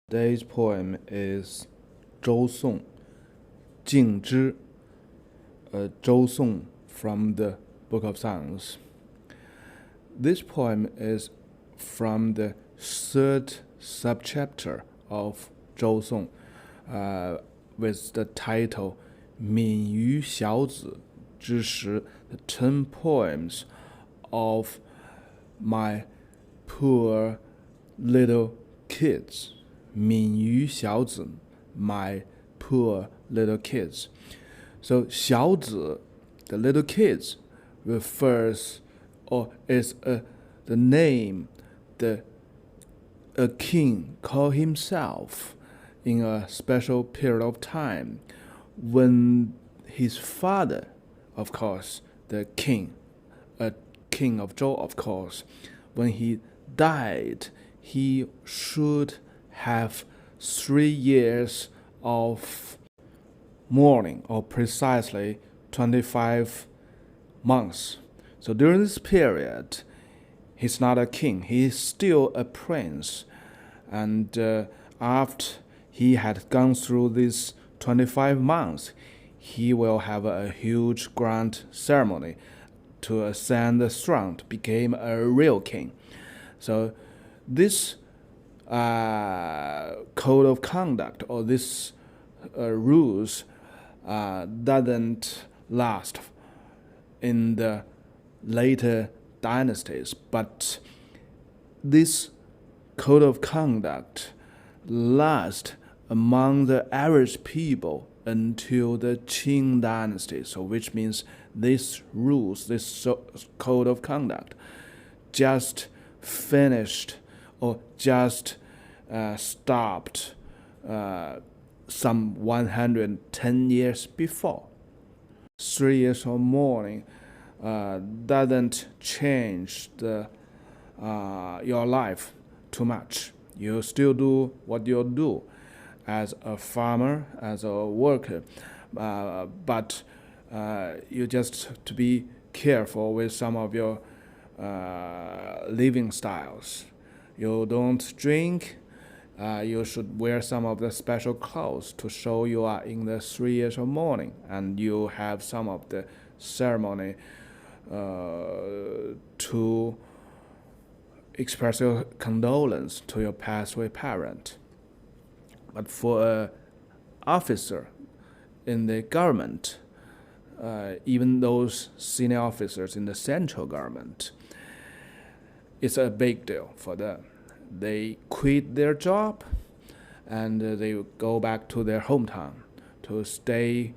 Today's poem is Zhou Song,敬之, Zhou Song from the Book of Songs. This poem is from the third subchapter of Zhou Song, with the title 命于小子之时, the 10 poems of my poor little kids. 命于小子, my poor little kids. So 小子, the little kids, refers or is the name a king called himself in a special period of time when his father, of course, the king, a king of Zhou, of course, when he died, he should have 3 years of mourning, or precisely 25 months. So during this period, he's not a king, he is still a prince. And after he had gone through these 25 months, he will have a huge grand ceremony to ascend the throne to become a real king. So this code of conduct or this rules doesn't last in the later dynasties, but this code of conduct lasts among the average people until the Cheng dynasty. So which means these rules, this code of conduct just finished or just stopped some 110 years before. 3 years of mourning doesn't change your life too much. You still do what you do as a farmer, as a worker, but you just have to be careful with some of your living styles. You don't drink. You should wear some of the special clothes to show you are in the 3 years of mourning, and you have some of the ceremony to express your condolence to your passed away parent. But for an officer in the government, even those senior officers in the central government, it's a big deal for them. They quit their job and they go back to their hometown to stay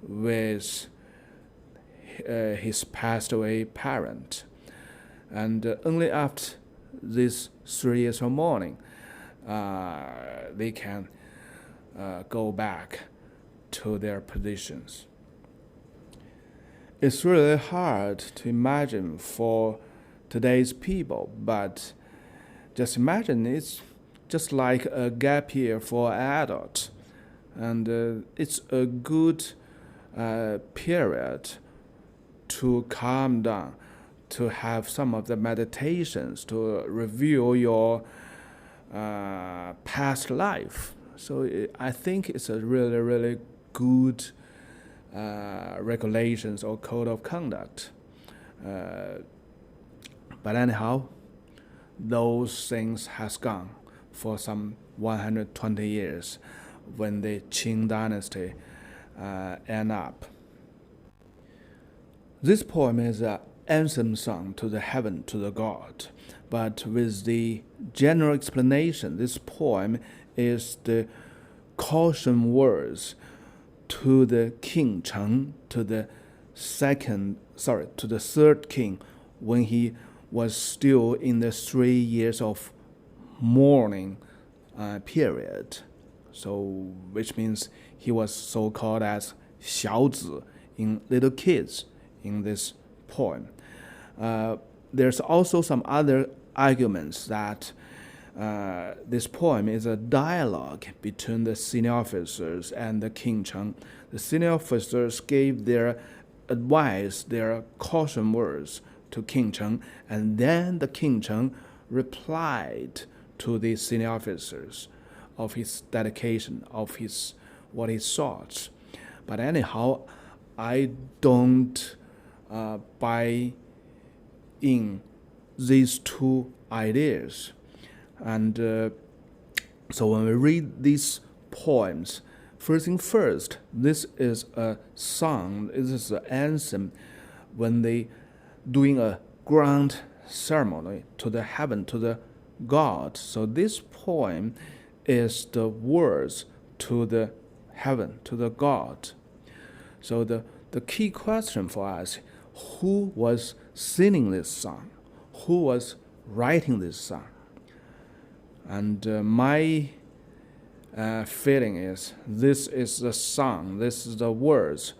with his passed away parent. And only after these 3 years of mourning, they can go back to their positions. It's really hard to imagine for today's people, but just imagine it's just like a gap year for an adult, and it's a good period to calm down, to have some of the meditations, to review your past life. So I think it's a really, really good regulations or code of conduct. But anyhow, those things has gone for some 120 years when the Qing dynasty end up. This poem is an anthem song to the heaven, to the god. But with the general explanation, this poem is the caution words to the King Cheng, to the third king, when he was still in the 3 years of mourning period. So, which means he was so called as 小子 in little kids in this poem. There's also some other arguments that this poem is a dialogue between the senior officers and the King Cheng. The senior officers gave their advice, their caution words to King Cheng, and then the King Cheng replied to the senior officers of his dedication, of his what he sought. But anyhow, I don't buy in these two ideas. And so when we read these poems, first thing first, this is a song, this is an anthem when they doing a grand ceremony to the heaven, to the God. So this poem is the words to the heaven, to the God. So the key question for us, who was singing this song? Who was writing this song? And my feeling is this is the song, this is the words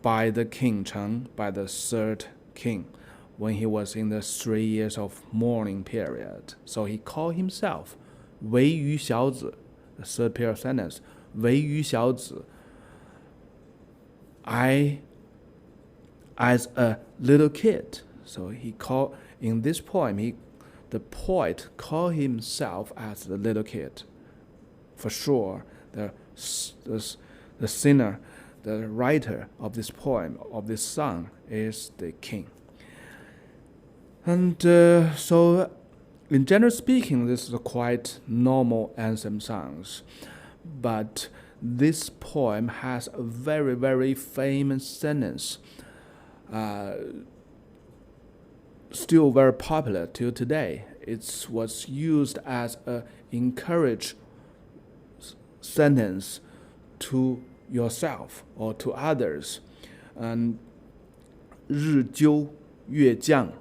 by the King Cheng, by the third king, when he was in the 3 years of mourning period. So he called himself 维予小子, the third pair of sentence, 维予小子. I, as a little kid, so he called, in this poem, the poet called himself as the little kid. For sure, the singer, the writer of this poem, of this song, is the king. And so, in general speaking, this is a quite normal anthem songs. But this poem has a very, very famous sentence, still very popular till today. It was used as an encourage sentence to yourself or to others. And 日就月将，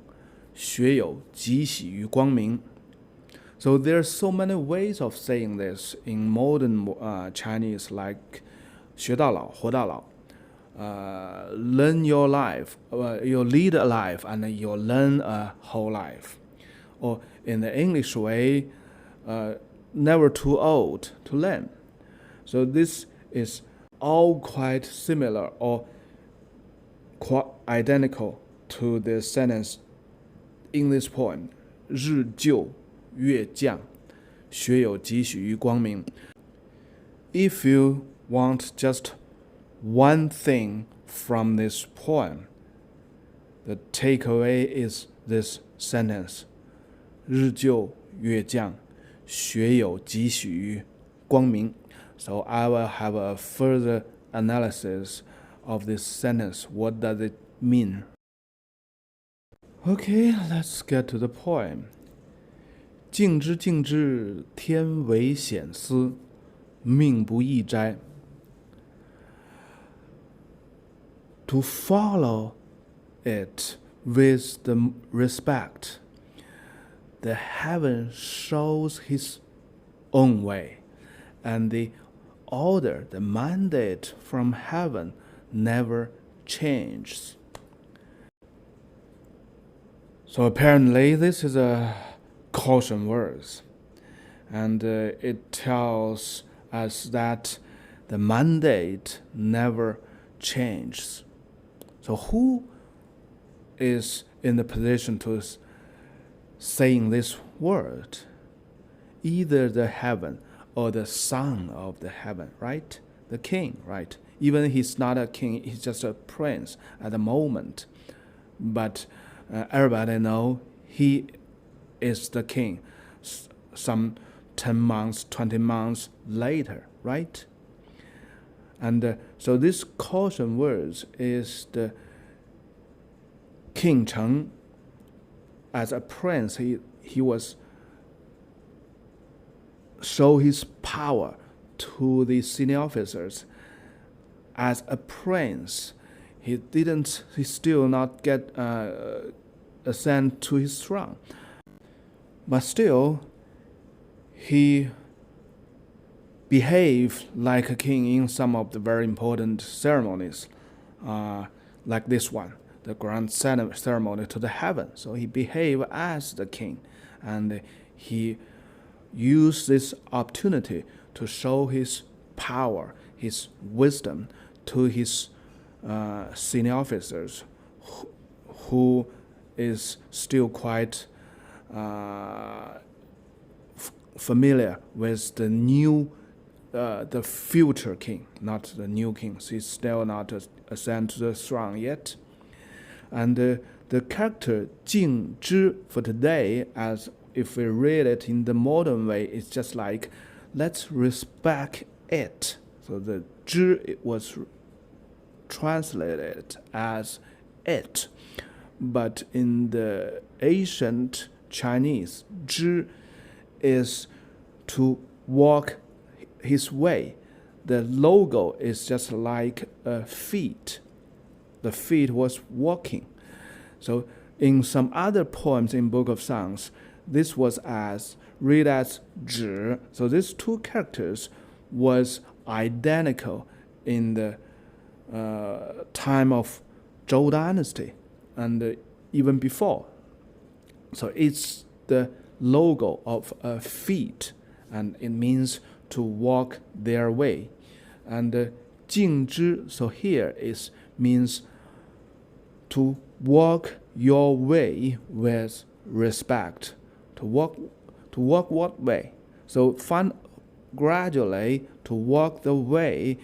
学有缉熙于光明. So there are so many ways of saying this in modern Chinese, like 学到老，活到老. Learn your life, you lead a life, and you learn a whole life. Or in the English way, never too old to learn. So this is all quite similar or quite identical to the sentence in this poem, 日就月将，学有缉熙于光明. If you want just one thing from this poem, the takeaway is this sentence, 日就月将，学有缉熙于光明. So I will have a further analysis of this sentence. What does it mean? Okay, let's get to the poem. 敬之敬之，天维显思，命不易哉. To follow it with the respect, the heaven shows his own way, and the order, the mandate from heaven never changes. So apparently this is a caution verse, and it tells us that the mandate never changes. So who is in the position to saying this word? Either the heaven or the son of the heaven, right? The king, right? Even he's not a king, he's just a prince at the moment. But everybody know he is the king some 10 months, 20 months later, right? And so this caution words is the King Cheng. As a prince, he was show his power to the senior officers. As a prince, he still not get ascend to his throne, but still he behaved like a king in some of the very important ceremonies, like this one, the grand ceremony to the heaven. So he behaved as the king, and he used this opportunity to show his power, his wisdom to his senior officers, who is still quite familiar with the future king, not the new king. He's still not ascended to the throne yet. And the character Jing Zhi for today, as if we read it in the modern way, it's just like, let's respect it. So the Zhi it was translated as it. But in the ancient Chinese, Zhi is to walk his way. The logo is just like a feet. The feet was walking. So in some other poems in Book of Songs, this was read as zhi. So these two characters was identical in the time of Zhou dynasty and even before. So it's the logo of a feet, and it means to walk their way. And Jing Zhi, so here is means to walk your way with respect. To walk what way? So gradually to walk the way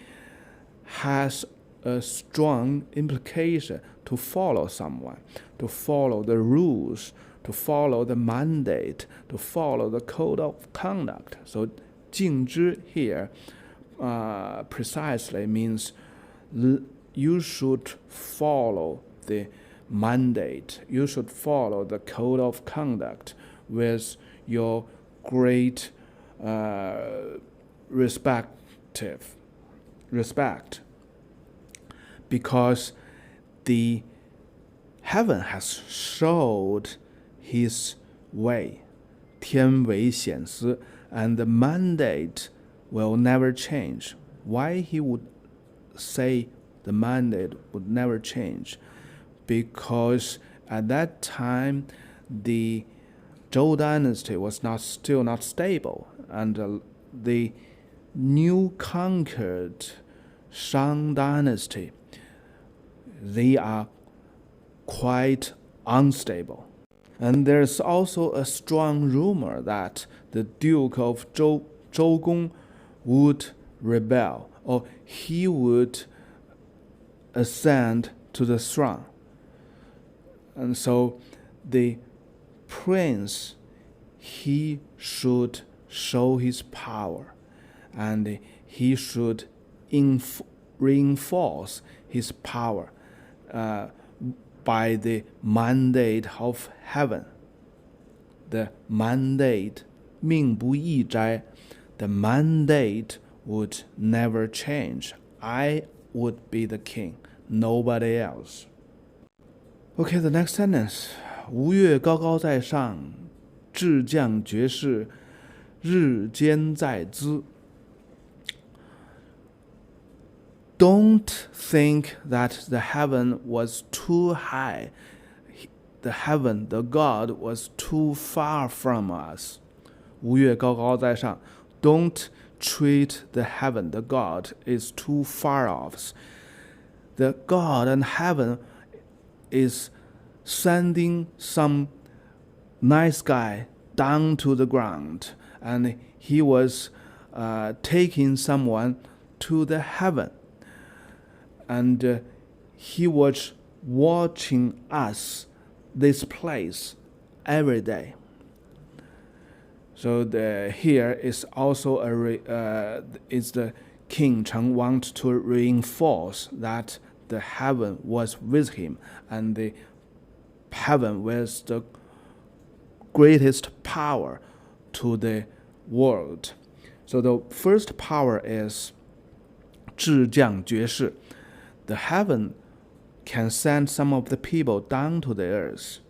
has a strong implication to follow someone, to follow the rules, to follow the mandate, to follow the code of conduct. So Jing Zhi here precisely means you should follow the mandate, you should follow the code of conduct with your great respect, because the heaven has showed his way, 天维显思, and the mandate will never change. Why he would say the mandate would never change? Because at that time the Zhou dynasty was still not stable, and the new conquered Shang dynasty, they are quite unstable. And there's also a strong rumor that the Duke of Zhou would rebel, or he would ascend to the throne. And so the prince, he should show his power, and he should reinforce his power by the mandate of heaven. The mandate, 命不易哉, the mandate would never change. I would be the king, nobody else. Okay, the next sentence. 无曰高高在上，陟降厥士，日监在兹。Don't think that the heaven was too high. The heaven, the God, was too far from us. 无曰高高在上. Don't treat the heaven, the God, is too far off. The God and heaven is sending some nice guy down to the ground, and he was taking someone to the heaven, and he was watching us, this place, every day. So here is also is the King Cheng wants to reinforce that the heaven was with him, and the heaven was the greatest power to the world. So the first power is 陟降厥士. The heaven can send some of the people down to the earth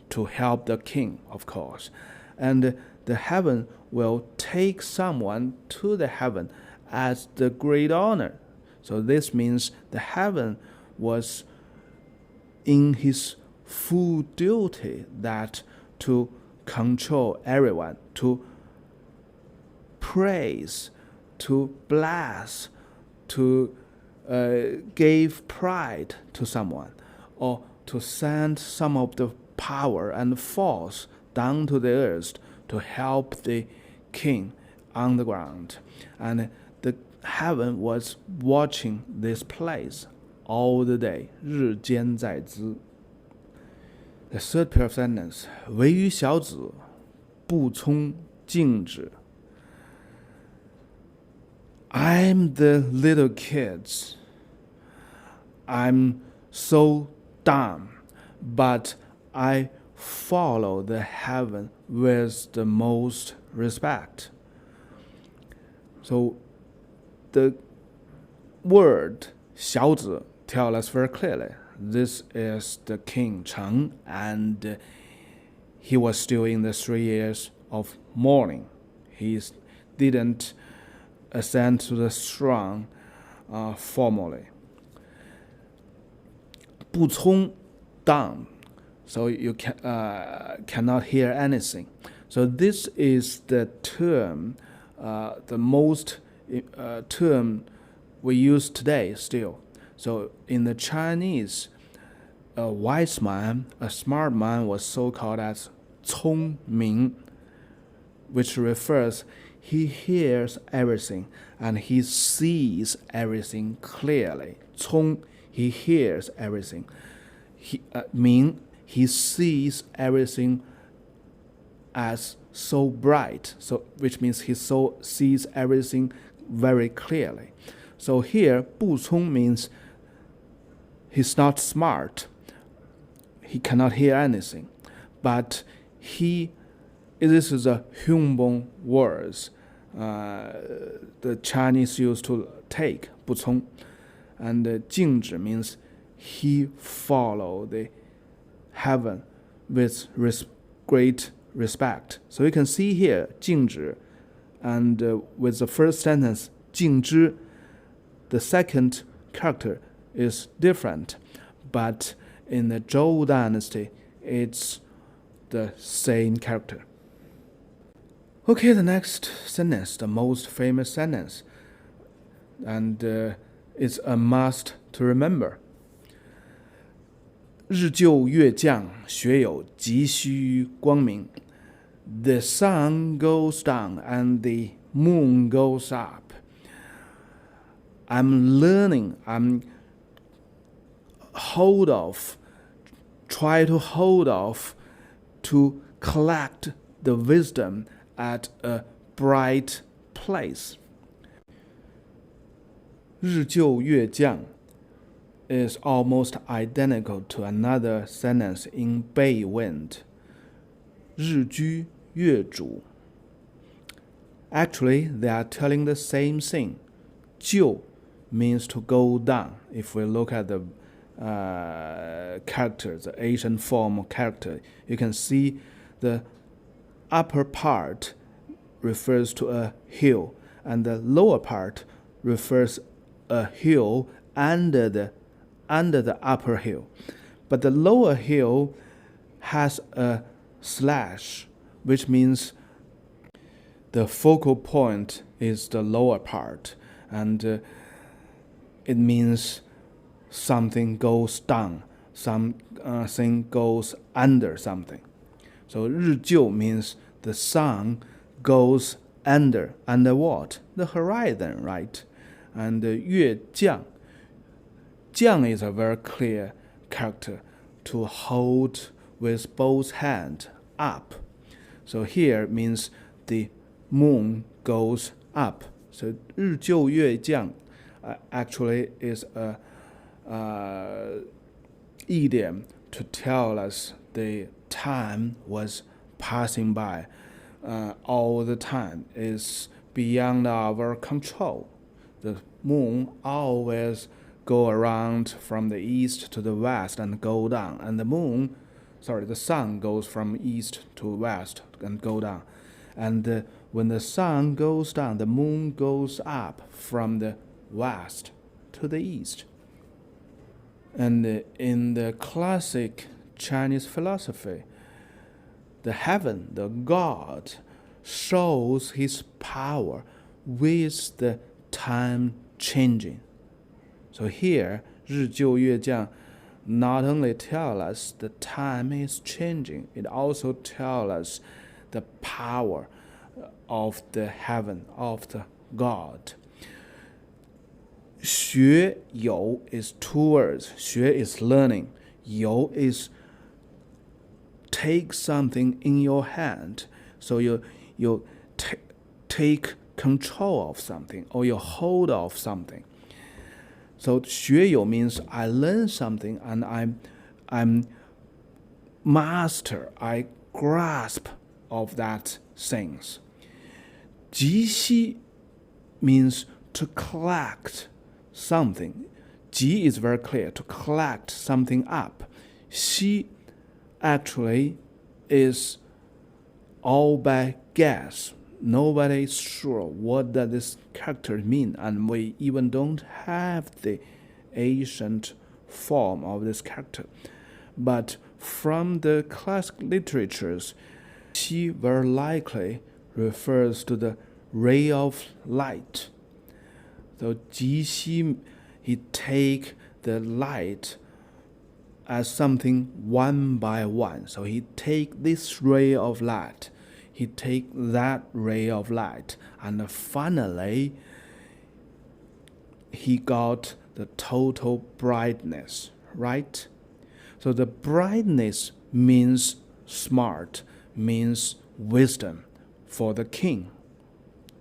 to help the king, of course. And the heaven will take someone to the heaven as the great honor. So this means the heaven was in his full duty that to control everyone, to praise, to bless, to give pride to someone, or to send some of the power and force down to the earth to help the king on the ground, and the heaven was watching this place all the day. 日监在兹. The third pair of sentences, 维予小子，不聪敬止. I'm the little kids. I'm so dumb, but I follow the heaven with the most respect. So the word 小子 tells us very clearly this is the king Cheng, and he was still in the 3 years of mourning. He didn't ascend to the throne formally. 不聪 dumb, so you cannot hear anything. So this is the term, the most term we use today still. So in the Chinese, a wise man, a smart man, was so called as 聪明, which refers he hears everything and he sees everything clearly. 聪, he hears everything. 明, he sees everything as so bright, so which means he sees everything very clearly. So here, 不聪 means he's not smart. He cannot hear anything, but this is a Hunbong words the Chinese used to take 不聪, and 敬止 means he followed the heaven with great respect. So you can see here 敬止, and with the first sentence 敬之, the second character is different, but in the Zhou dynasty, it's the same character. Okay, the next sentence, the most famous sentence, and it's a must to remember. 日就月将，学有缉熙于光明. The sun goes down and the moon goes up. I'm learning, try to hold off to collect the wisdom at a bright place. 日就月将 is almost identical to another sentence in Bei Wind. 日居月主. Actually, they are telling the same thing. 就 means to go down. If we look at the character, the Asian form of character, you can see the upper part refers to a hill, and the lower part refers a hill under the upper hill. But the lower hill has a slash, which means the focal point is the lower part, and it means something goes down, something goes under something. So 日就 means the sun goes under what? The horizon, right? And 月将 is a very clear character, to hold with both hands up. So here means the moon goes up. So 日就月将 actually is a idiom to tell us the time was passing by. All the time is beyond our control. The moon always go around from the east to the west and go down, and the sun goes from east to west and go down. And when the sun goes down, the moon goes up from the west to the east. And in the classic Chinese philosophy, the heaven, the God, shows his power with the time changing. So here, 日就月将 not only tell us the time is changing, it also tells us the power of the heaven, of the God. 学有 is two words. 学 is learning. 有 is take something in your hand. So you take control of something, or you hold of something. So 学有 means I learn something and I'm master, I grasp of that things. 缉熙 means to collect something. 缉 is very clear, to collect something up. 熙 actually is all by guess. Nobody is sure what does this character mean, and we even don't have the ancient form of this character. But from the classic literatures, xi very likely refers to the ray of light. So 缉熙, he take the light as something one by one. So he take this ray of light, he take that ray of light, and finally he got the total brightness, right? So the brightness means smart, means wisdom for the king.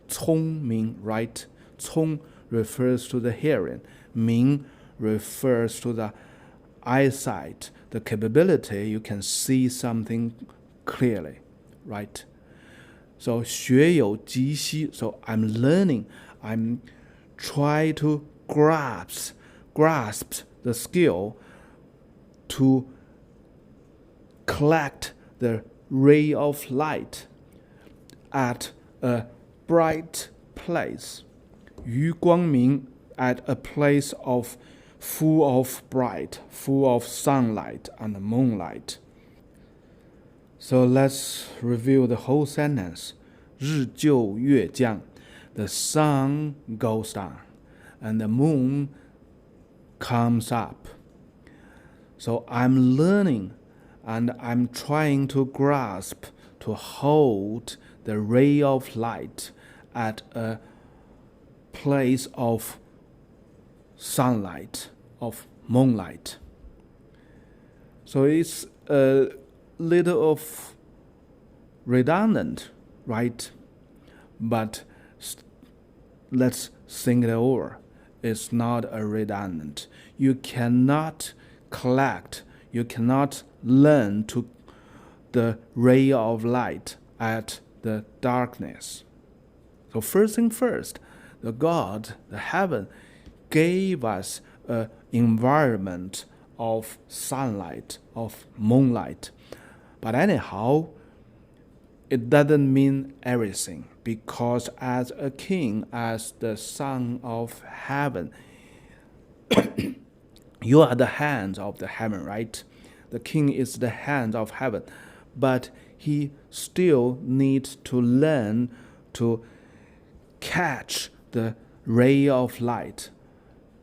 聪明, right? 聪 refers to the hearing. 明 refers to the eyesight, the capability you can see something clearly, right? So 学有缉熙, so I'm learning, I'm trying to grasp the skill to collect the ray of light at a bright place. 于光明, at a place of full of bright, full of sunlight and moonlight. So let's review the whole sentence. 日就月将, the sun goes down and the moon comes up. So I'm learning and I'm trying to grasp, to hold the ray of light at a place of sunlight, of moonlight. So it's a little of redundant, right? But let's think it over. It's not a redundant. You cannot collect, you cannot learn to the ray of light at the darkness. So first thing first, the God, the heaven, gave us an environment of sunlight, of moonlight. But anyhow, it doesn't mean everything, because as a king, as the son of heaven, you are the hands of the heaven, right? The king is the hand of heaven, but he still needs to learn to catch the ray of light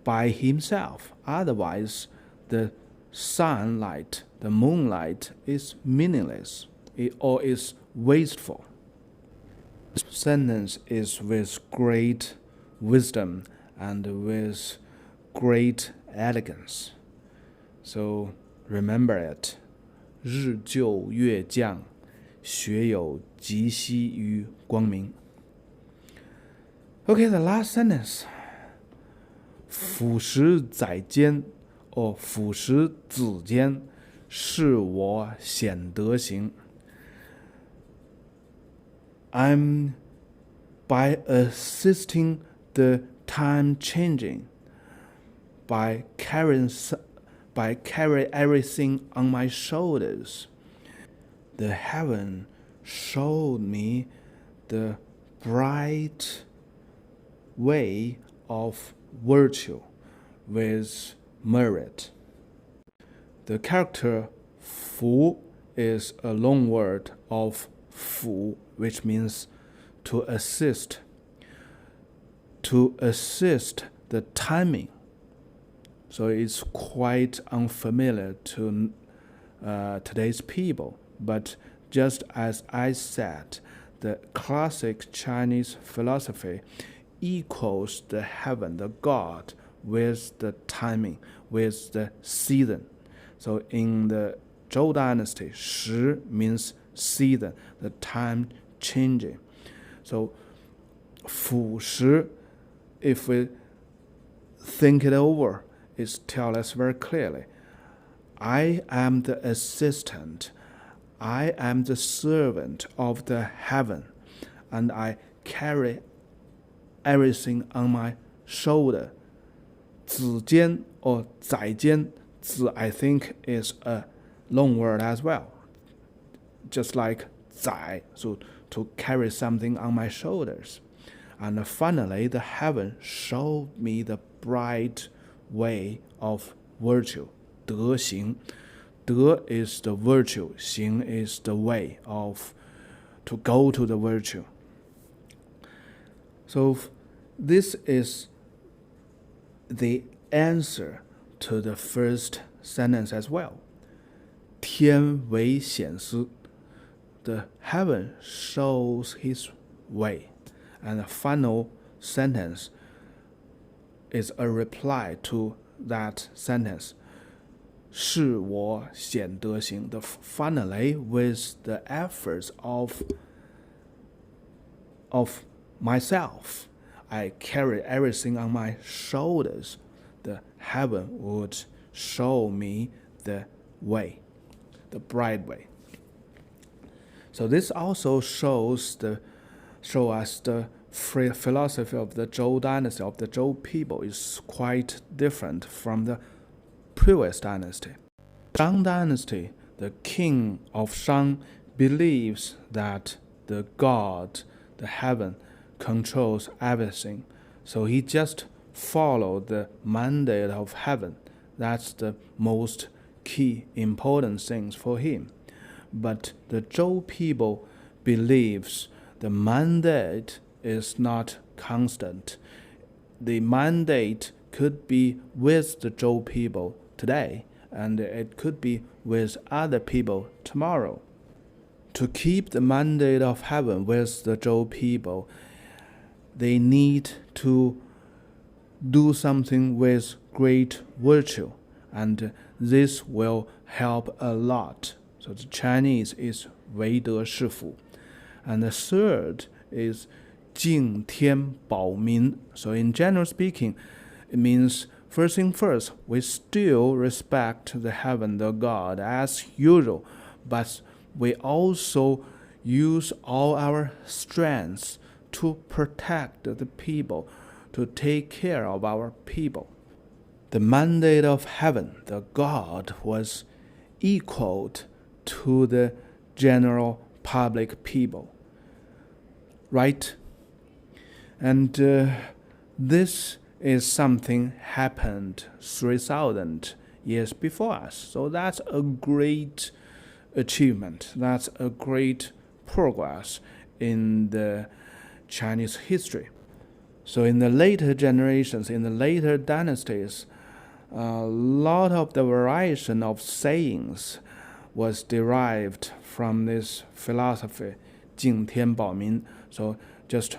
by himself. Otherwise, the sunlight, the moonlight is meaningless or is wasteful. This sentence is with great wisdom and with great elegance. So remember it. 日就月将, 学有缉熙于光明. Okay, the last sentence. 佛时仔肩 or 佛时仔肩, 示我显德行. I'm by assisting the time changing, by carrying everything on my shoulders. The heaven showed me the bright way of virtue with merit. The character 福 is a long word of 辅, which means to assist the timing. So it's quite unfamiliar to today's people. But just as I said, the classic Chinese philosophy equals the heaven, the God, with the timing, with the season. So in the Zhou dynasty, 时 means season, the time changing. So 辅时, if we think it over, it tells us very clearly, I am the assistant, I am the servant of the heaven, and I carry everything on my shoulder. 子监 or 载监, 子 I think is a long word as well, just like 载, so to carry something on my shoulders. And finally, the heaven showed me the bright way of virtue, 德行. 德 is the virtue, 行 is the way of to go to the virtue. So this is the answer to the first sentence as well. 天维显思, the heaven shows his way. And the final sentence is a reply to that sentence. 示我显德行. Finally, with the efforts of myself, I carry everything on my shoulders. The heaven would show me the way, the bright way. So this also show us the philosophy of the Zhou dynasty, of the Zhou people, is quite different from the previous dynasty. Shang dynasty, the king of Shang believes that the God, the heaven, controls everything. So he just followed the mandate of heaven. That's the most key important things for him. But the Zhou people believes the mandate is not constant. The mandate could be with the Zhou people today, and it could be with other people tomorrow. To keep the mandate of heaven with the Zhou people, they need to do something with great virtue, and this will help a lot. So the Chinese is 唯德是辅. And the third is 敬天保民. So in general speaking, it means first thing first, we still respect the heaven, the God, as usual, but we also use all our strengths to protect the people, to take care of our people. The mandate of heaven, the God, was equal to the general public people, right? And this is something happened 3,000 years before us. So that's a great achievement. That's a great progress in the Chinese history. So in the later generations, in the later dynasties, a lot of the variation of sayings was derived from this philosophy, 敬天保民. So just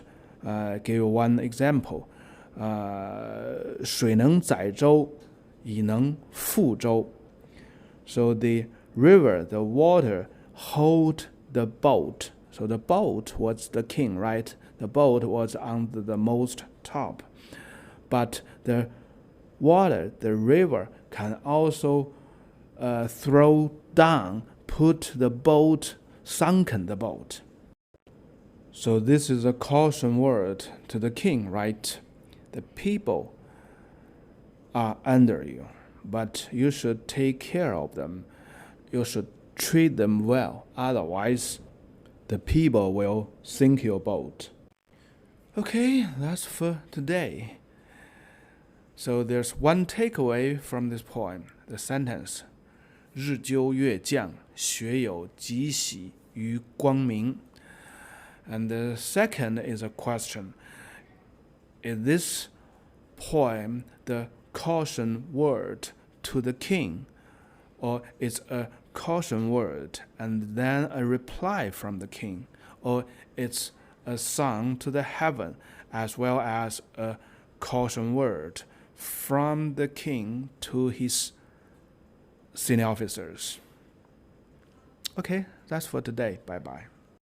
give you one example. 水能载舟，亦能覆舟. So the river, the water, hold the boat. So the boat was the king, right? The boat was on the most top. But the water, the river, can also throw down, put the boat, sunken the boat. So this is a caution word to the king, right? The people are under you, but you should take care of them. You should treat them well. Otherwise, the people will sink your boat. Okay, that's for today. So there's one takeaway from this poem, the sentence, 日就月将，学有缉熙于光明. And the second is a question. Is this poem the caution word to the king, or is a caution word and then a reply from the king, or it's a song to the heaven, as well as a caution word from the king to his senior officers. Okay, that's for today. Bye-bye.